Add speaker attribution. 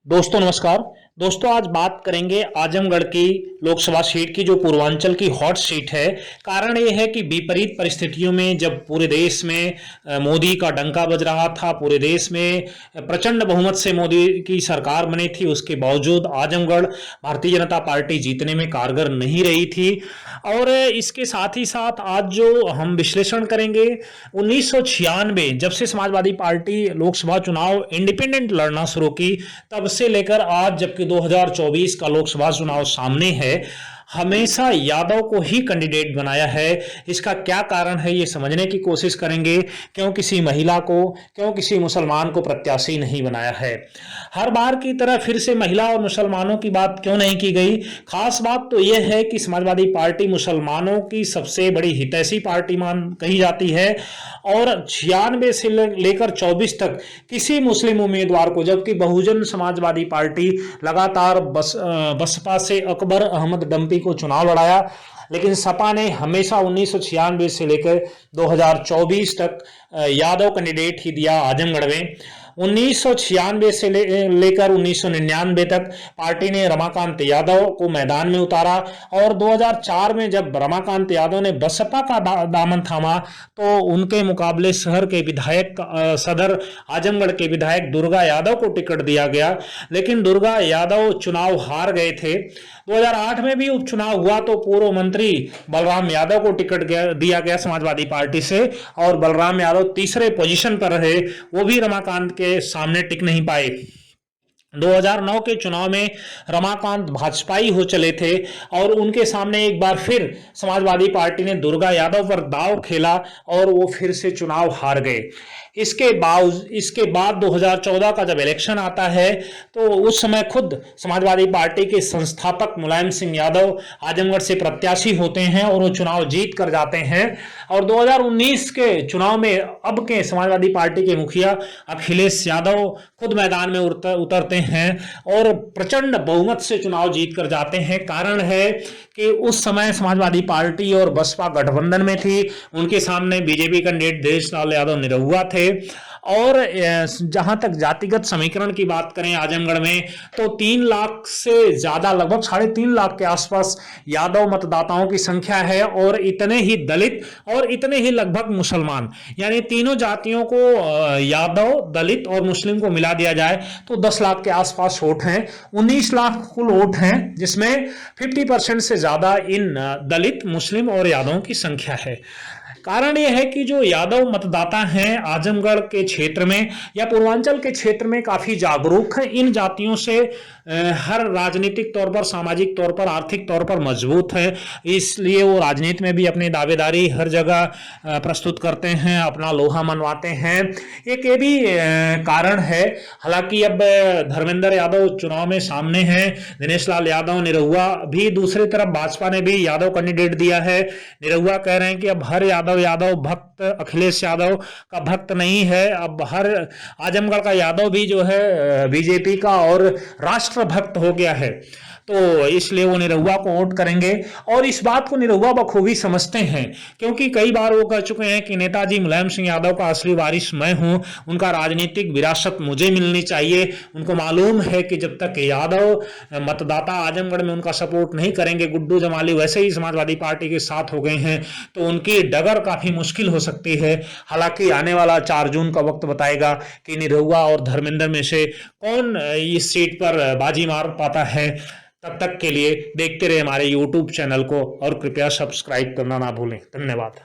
Speaker 1: दोस्तों नमस्कार। दोस्तों आज बात करेंगे आजमगढ़ की लोकसभा सीट की जो पूर्वांचल की हॉट सीट है। कारण ये है कि विपरीत परिस्थितियों में जब पूरे देश में मोदी का डंका बज रहा था, पूरे देश में प्रचंड बहुमत से मोदी की सरकार बनी थी, उसके बावजूद आजमगढ़ भारतीय जनता पार्टी जीतने में कारगर नहीं रही थी। और इसके साथ ही साथ आज जो हम विश्लेषण करेंगे 1996 जब से समाजवादी पार्टी लोकसभा चुनाव इंडिपेंडेंट लड़ना शुरू की तब से लेकर आज जबकि 2024 का लोकसभा चुनाव सामने है, हमेशा यादव को ही कैंडिडेट बनाया है। इसका क्या कारण है ये समझने की कोशिश करेंगे। क्यों किसी महिला को, क्यों किसी मुसलमान को प्रत्याशी नहीं बनाया है। हर बार की तरह फिर से महिला और मुसलमानों की बात क्यों नहीं की गई। खास बात तो यह है कि समाजवादी पार्टी मुसलमानों की सबसे बड़ी हितैषी पार्टी मान कही जाती है और 96 से लेकर 24 तक किसी मुस्लिम उम्मीदवार को, जबकि बहुजन समाजवादी पार्टी लगातार बसपा से अकबर अहमद डंपी को चुनाव लड़ाया, लेकिन सपा ने हमेशा 1996 से लेकर 2024 तक यादव कैंडिडेट ही दिया आजमगढ़ में। 1996 से लेकर 1999 तक पार्टी ने रमाकांत यादव को मैदान में उतारा और 2004 में जब रमाकांत यादव ने बसपा का दामन थामा तो उनके मुकाबले शहर के विधायक, सदर आजमगढ़ के विधायक दुर्गा यादव को टिकट दिया गया, लेकिन दुर्गा यादव चुनाव हार गए थे। 2008 में भी उपचुनाव हुआ तो पूर्व मंत्री बलराम यादव को टिकट दिया गया समाजवादी पार्टी से और बलराम यादव तीसरे पोजीशन पर रहे, वो भी रमाकांत के सामने टिक नहीं पाए। 2009 के चुनाव में रमाकांत भाजपाई हो चले थे और उनके सामने एक बार फिर समाजवादी पार्टी ने दुर्गा यादव पर दांव खेला और वो फिर से चुनाव हार गए। इसके बाद 2014 का जब इलेक्शन आता है तो उस समय खुद समाजवादी पार्टी के संस्थापक मुलायम सिंह यादव आजमगढ़ से प्रत्याशी होते हैं और वो चुनाव जीत कर जाते हैं। और 2019 के चुनाव में अब के समाजवादी पार्टी के मुखिया अखिलेश यादव खुद मैदान में उतरते हैं और प्रचंड बहुमत से चुनाव जीत कर जाते हैं। कारण है कि उस समय समाजवादी पार्टी और बसपा गठबंधन में थी, उनके सामने बीजेपी कैंडिडेट देशलाल यादव निरहुआ थे। और जहां तक जातिगत समीकरण की बात करें आजमगढ़ में तो 3 लाख से ज्यादा, लगभग 3.5 लाख के आसपास यादव मतदाताओं की संख्या है और इतने ही दलित और इतने ही लगभग मुसलमान, यानी तीनों जातियों को, यादव, दलित और मुस्लिम को मिला दिया जाए तो 10 लाख के आसपास वोट हैं। 19 लाख कुल वोट हैं जिसमें 50% से ज्यादा इन दलित, मुस्लिम और यादवों की संख्या है। कारण यह है कि जो यादव मतदाता हैं आजमगढ़ के क्षेत्र में या पूर्वांचल के क्षेत्र में काफी जागरूक हैं, इन जातियों से हर राजनीतिक तौर पर, सामाजिक तौर पर, आर्थिक तौर पर मजबूत है, इसलिए वो राजनीति में भी अपनी दावेदारी हर जगह प्रस्तुत करते हैं, अपना लोहा मनवाते हैं। एक ये भी कारण है। हालांकि अब धर्मेंद्र यादव चुनाव में सामने हैं, दिनेश लाल यादव निरहुआ भी, दूसरी तरफ भाजपा ने भी यादव कैंडिडेट दिया है। निरहुआ कह रहे हैं कि अब हर यादव भक्त अखिलेश यादव का भक्त नहीं है, अब हर आजमगढ़ का यादव भी जो है बीजेपी का और राष्ट्र भक्त हो गया है, तो इसलिए वो निरहुआ को वोट करेंगे। और इस बात को निरहुआ बखूबी समझते हैं क्योंकि कई बार वो कह चुके हैं कि नेताजी मुलायम सिंह यादव का असली वारिस मैं हूं, उनका राजनीतिक विरासत मुझे मिलनी चाहिए। उनको मालूम है कि जब तक यादव मतदाता आजमगढ़ में उनका सपोर्ट नहीं करेंगे, गुड्डू जमाली वैसे ही समाजवादी पार्टी के साथ हो गए हैं, तो उनकी डगर काफी मुश्किल हो सकती है। हालांकि आने वाला 4 जून का वक्त बताएगा कि निरहुआ और धर्मेंद्र में से कौन इस सीट पर बाजी मार पाता है। तब तक के लिए देखते रहे हमारे YouTube चैनल को और कृपया सब्सक्राइब करना ना भूलें। धन्यवाद।